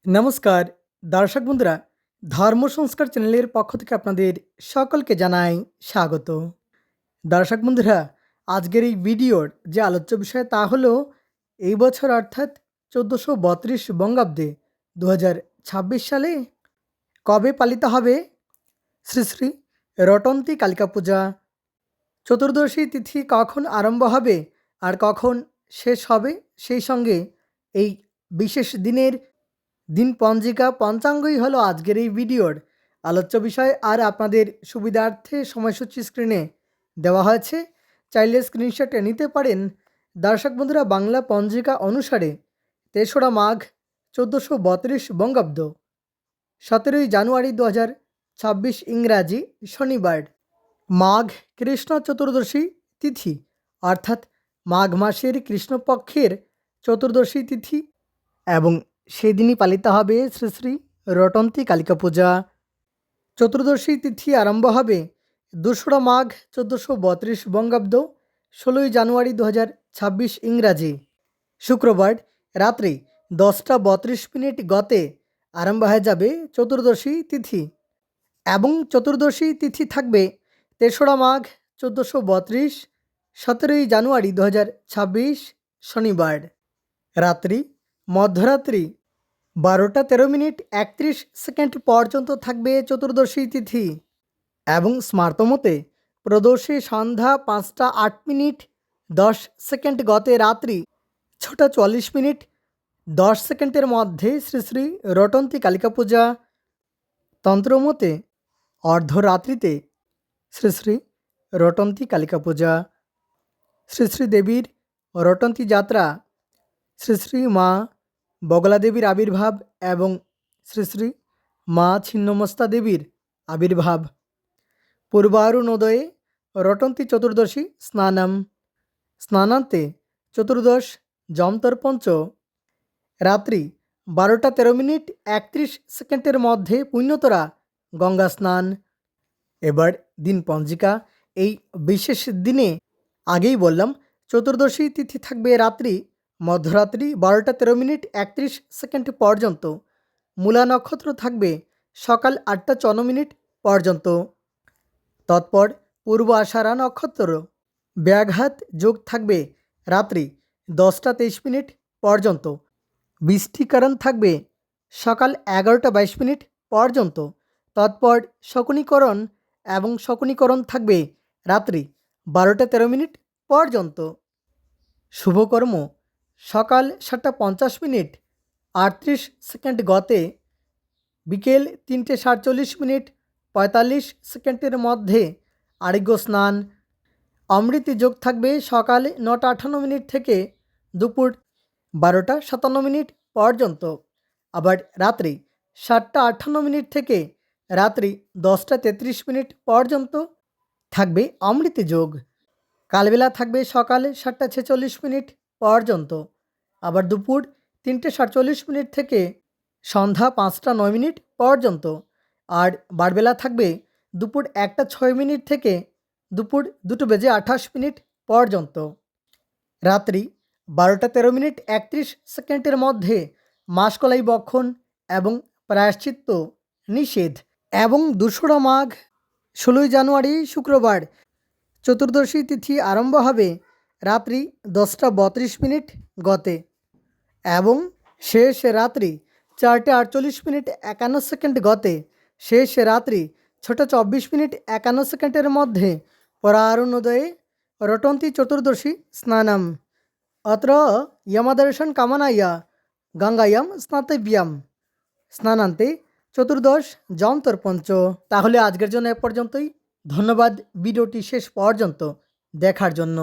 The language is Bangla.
নমস্কার দর্শক বন্ধুরা, ধর্ম সংস্কার চ্যানেলের পক্ষ থেকে আপনাদের সকলকে জানাই স্বাগত। দর্শক বন্ধুরা, আজকের এই ভিডিওর যে আলোচ্য বিষয় তা হলো এই বছর অর্থাৎ 1432 বঙ্গাব্দে 2026 সালে কবে পালিত হবে শ্রী শ্রী রটন্তী কালিকা পূজা। চতুর্দশী তিথি কখন আরম্ভ হবে আর কখন শেষ হবে, সেই সঙ্গে এই বিশেষ দিনের দিন পঞ্জিকা পঞ্চাঙ্গই হলো আজকের এই ভিডিওর আলোচ্য বিষয়। আর আপনাদের সুবিধার্থে সময়সূচি স্ক্রিনে দেওয়া হয়েছে, চাইলে স্ক্রিনশটে নিতে পারেন। দর্শক বন্ধুরা, বাংলা পঞ্জিকা অনুসারে ৩রা মাঘ 1432 বঙ্গাব্দ, 17ই জানুয়ারি 2026 ইংরাজি শনিবার, মাঘ কৃষ্ণ চতুর্দশী তিথি অর্থাৎ মাঘ মাসের কৃষ্ণপক্ষের চতুর্দশী তিথি এবং সেদিনই পালিত হবে শ্রী শ্রী রটন্তী কালিকা পূজা। চতুর্দশী তিথি আরম্ভ হবে 2রা মাঘ 1432 বঙ্গাব্দ, 16ই জানুয়ারি 2026 ইংরাজি শুক্রবার রাত্রি 10টা 32 মিনিট গতে আরম্ভ হয়ে যাবে চতুর্দশী তিথি এবং চতুর্দশী তিথি থাকবে 3রা মাঘ 1432, 17ই জানুয়ারি 2026 শনিবার রাত্রি মধ্যরাত্রি 12টা 13 মিনিট 31 সেকেন্ড পর্যন্ত থাকবে চতুর্দশী তিথি এবং স্মার্তমতে প্রদোষে সন্ধ্যা 5টা 8 মিনিট 10 সেকেন্ড গতে রাত্রি 6টা 44 মিনিট 10 সেকেন্ডের মধ্যে শ্রী শ্রী রটন্তী কালিকা পূজা। তন্ত্রমতে অর্ধরাত্রিতে শ্রী শ্রী রটন্তী কালিকা পূজা। শ্রী শ্রী দেবীর রটন্তী যাত্রা, শ্রী শ্রী মা বগলা দেবীর আবির্ভাব এবং শ্রী শ্রী মা ছিন্নমস্তা দেবীর আবির্ভাব। পূর্বারুণোদয়ে রটন্তী চতুর্দশী স্নানম, স্নানান্তে চতুর্দশ যমতর্পঞ্চ, রাত্রি 12টা 13 মিনিট 31 সেকেন্ডের মধ্যে পুণ্যতরা গঙ্গা স্নান। এবার দিন পঞ্জিকা। এই বিশেষ দিনে আগেই বললাম চতুর্দশী তিথি থাকবে রাত্রি মধ্যরাত্রি 12টা 13 মিনিট 31 সেকেন্ড পর্যন্ত। মূলা নক্ষত্র থাকবে সকাল 8টা 54 মিনিট পর্যন্ত। তৎপর পূর্ব আষাঢ়া নক্ষত্র ব্যাঘাত যোগ থাকবে রাত্রি 10টা 23 মিনিট পর্যন্ত। বৃষ্টিকরণ থাকবে সকাল 11টা 22 মিনিট পর্যন্ত। তৎপর শকুনীকরণ এবং শকুনীকরণ থাকবে রাত্রি 12টা 13 মিনিট পর্যন্ত। শুভকর্ম সকাল 7টা 50 মিনিট 38 সেকেন্ড গতে বিকেল 3টে 47 মিনিট 45 সেকেন্ডের মধ্যে আর্ঘ্য স্নান। অমৃতি যোগ থাকবে সকাল 9টা 58 মিনিট থেকে দুপুর 12টা 57 মিনিট পর্যন্ত। আবার রাত্রি 7টা 58 মিনিট থেকে রাত্রি 10টা 33 মিনিট পর্যন্ত থাকবে অমৃতি যোগ। কালবেলা থাকবে সকাল 7টা 46 মিনিট পর্যন্ত। আবার দুপুর 3টে 47 মিনিট থেকে সন্ধ্যা 5টা 9 মিনিট পর্যন্ত। আর বারবেলা থাকবে দুপুর 1টা 6 মিনিট থেকে দুপুর 2টা 28 মিনিট পর্যন্ত। রাত্রি 12টা 13 মিনিট 31 সেকেন্ডের মধ্যে মাসকলাই বক্ষণ এবং প্রায়শ্চিত্ত নিষেধ। এবং 2রা মাঘ 16ই জানুয়ারি শুক্রবার চতুর্দশী তিথি আরম্ভ হবে রাত্রি 10টা 32 মিনিট গতে এবং শেষ রাত্রি 4টে 48 মিনিট 51 সেকেন্ড গতে। শেষ রাত্রি 6টা 24 মিনিট 51 সেকেন্ডের মধ্যে পরারুণোদয়ে রটন্তী চতুর্দশী স্নানম। অত্র যমদর্শন কামনায়া গঙ্গায়াম স্নাতব্যাম, স্নানান্তে চতুর্দশ যমতর্পঞ্চ। তাহলে আজকের জন্য এ পর্যন্তই। ধন্যবাদ ভিডিওটি শেষ পর্যন্ত দেখার জন্য।